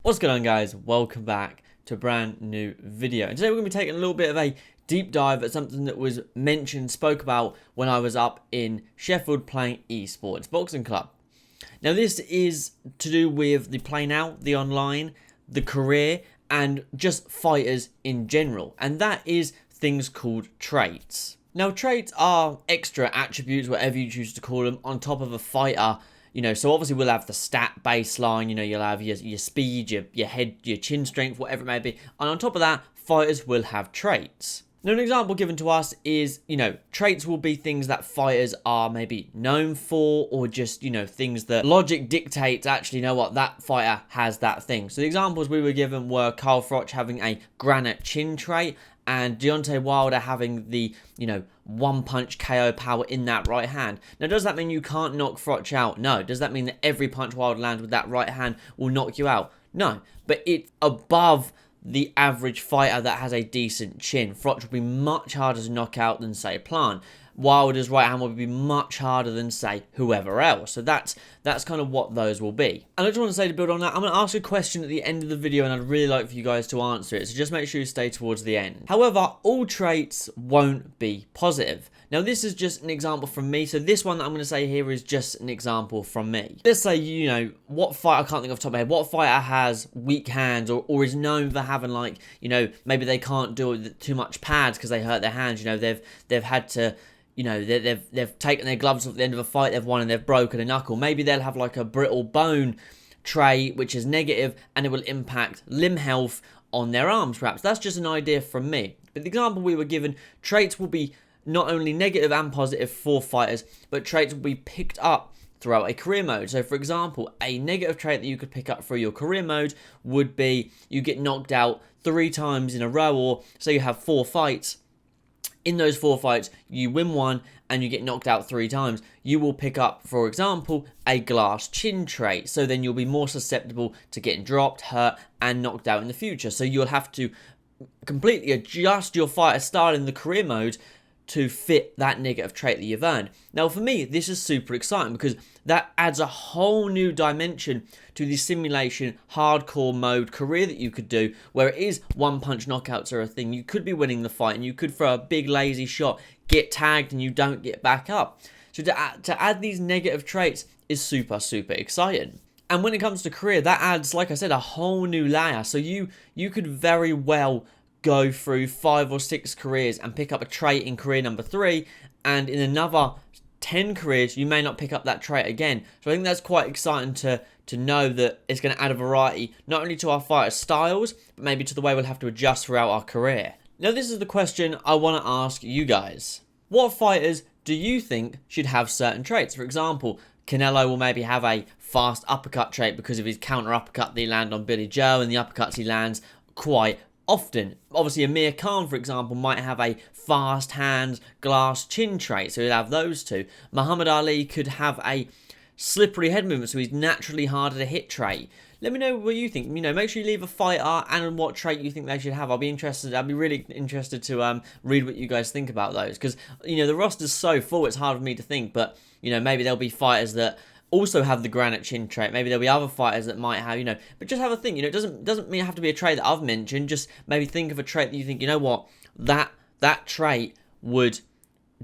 What's going on, guys? Welcome back to a brand new video. And today we're going to be taking a little bit of a deep dive at something that was mentioned, spoke about when I was up in Sheffield playing ESports Boxing Club. Now this is to do with the play now, the online, the career, and just fighters in general. And that is things called traits. Now traits are extra attributes, whatever you choose to call them, on top of a fighter. So obviously we'll have the stat baseline, you'll have your speed, your head, your chin strength, whatever it may be. And on top of that, fighters will have traits. Now, an example given to us is, traits will be things that fighters are maybe known for, or just, things that logic dictates, actually, that fighter has that thing. So the examples we were given were Carl Froch having a granite chin trait, and Deontay Wilder having the, one-punch KO power in that right hand. Now, does that mean you can't knock Froch out? No. Does that mean that every punch Wilder lands with that right hand will knock you out? No. But it's above the average fighter that has a decent chin. Froch will be much harder to knock out than, say, Plant. Wilder's right hand will be much harder than, say, whoever else. So that's kind of what those will be. And I just want to say, to build on that, I'm going to ask a question at the end of the video, and I'd really like for you guys to answer it. So just make sure you stay towards the end. However, all traits won't be positive. Now, this is just an example from me. So this one that I'm going to say here is just an example from me. Let's say, what fighter, I can't think off the top of my head, what fighter has weak hands or is known for having, maybe they can't do too much pads because they hurt their hands. They've had to... they've taken their gloves off at the end of a fight, they've won and they've broken a knuckle. Maybe they'll have like a brittle bone trait, which is negative, and it will impact limb health on their arms, perhaps. That's just an idea from me. But the example we were given, traits will be not only negative and positive for fighters, but traits will be picked up throughout a career mode. So, for example, a negative trait that you could pick up through your career mode would be you get knocked out 3 times in a row, or say you have 4 fights. In those 4 fights, you win 1 and you get knocked out 3 times. You will pick up, for example, a glass chin trait. So then you'll be more susceptible to getting dropped, hurt, and knocked out in the future. So you'll have to completely adjust your fighter style in the career mode to fit that negative trait that you've earned. Now, for me, this is super exciting because that adds a whole new dimension to the simulation hardcore mode career that you could do, where it is one-punch knockouts are a thing. You could be winning the fight and you could throw a big lazy shot, get tagged, and you don't get back up. So to add these negative traits is super, super exciting. And when it comes to career, that adds, like I said, a whole new layer. So you could very well go through 5 or 6 careers and pick up a trait in career number 3, and in another 10 careers you may not pick up that trait again. So I think that's quite exciting to know that it's going to add a variety not only to our fighter styles, but maybe to the way we'll have to adjust throughout our career. Now, this is the question I want to ask you guys. What fighters do you think should have certain traits? For example, Canelo will maybe have a fast uppercut trait because of his counter uppercut that he landed on Billy Joe and the uppercuts he lands quite often. Obviously, Amir Khan, for example, might have a fast hands, glass chin trait, so he'll have those 2. Muhammad Ali could have a slippery head movement, so he's naturally harder to hit trait. Let me know what you think. Make sure you leave a fighter and what trait you think they should have. I'd be really interested to read what you guys think about those, because the roster's so full, it's hard for me to think. But maybe there'll be fighters that also have the granite chin trait. Maybe there'll be other fighters that might have, but just have a think. It doesn't mean it have to be a trait that I've mentioned. Just maybe think of a trait that you think, that trait would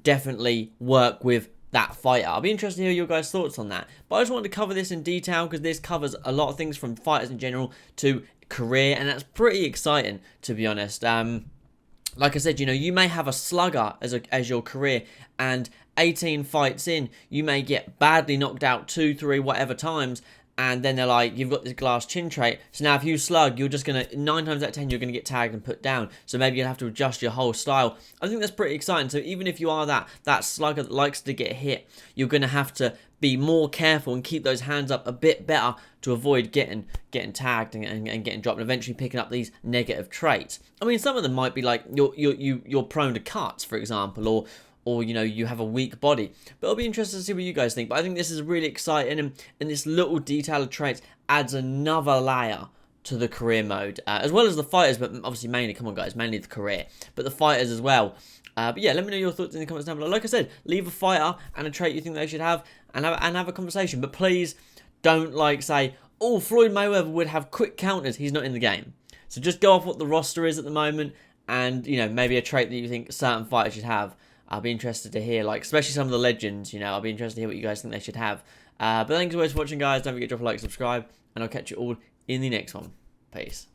definitely work with that fighter. I'll be interested to hear your guys' thoughts on that. But I just wanted to cover this in detail because this covers a lot of things from fighters in general to career, and that's pretty exciting, to be honest. Like I said, you may have a slugger as your career, and 18 fights in, you may get badly knocked out 2, 3, whatever times, and then they're like, you've got this glass chin trait, so now if you slug, you're just going to, 9 times out of 10, you're going to get tagged and put down, so maybe you'll have to adjust your whole style. I think that's pretty exciting. So even if you are that slugger that likes to get hit, you're going to have to be more careful and keep those hands up a bit better to avoid getting tagged and getting dropped, and eventually picking up these negative traits. I mean, some of them might be like you're prone to cuts, for example, or you have a weak body. But I'll be interested to see what you guys think. But I think this is really exciting, and this little detail of traits adds another layer to the career mode, as well as the fighters, but obviously mainly the career, but the fighters as well. But yeah, let me know your thoughts in the comments down below. Like I said, leave a fighter and a trait you think they should have, and have a conversation. But please don't say, oh, Floyd Mayweather would have quick counters. He's not in the game. So just go off what the roster is at the moment, and, you know, maybe a trait that you think certain fighters should have. I'll be interested to hear, like, especially some of the legends, you know, I'll be interested to hear what you guys think they should have. But thanks so much for watching, guys. Don't forget to drop a like, subscribe, and I'll catch you all in the next one. Peace.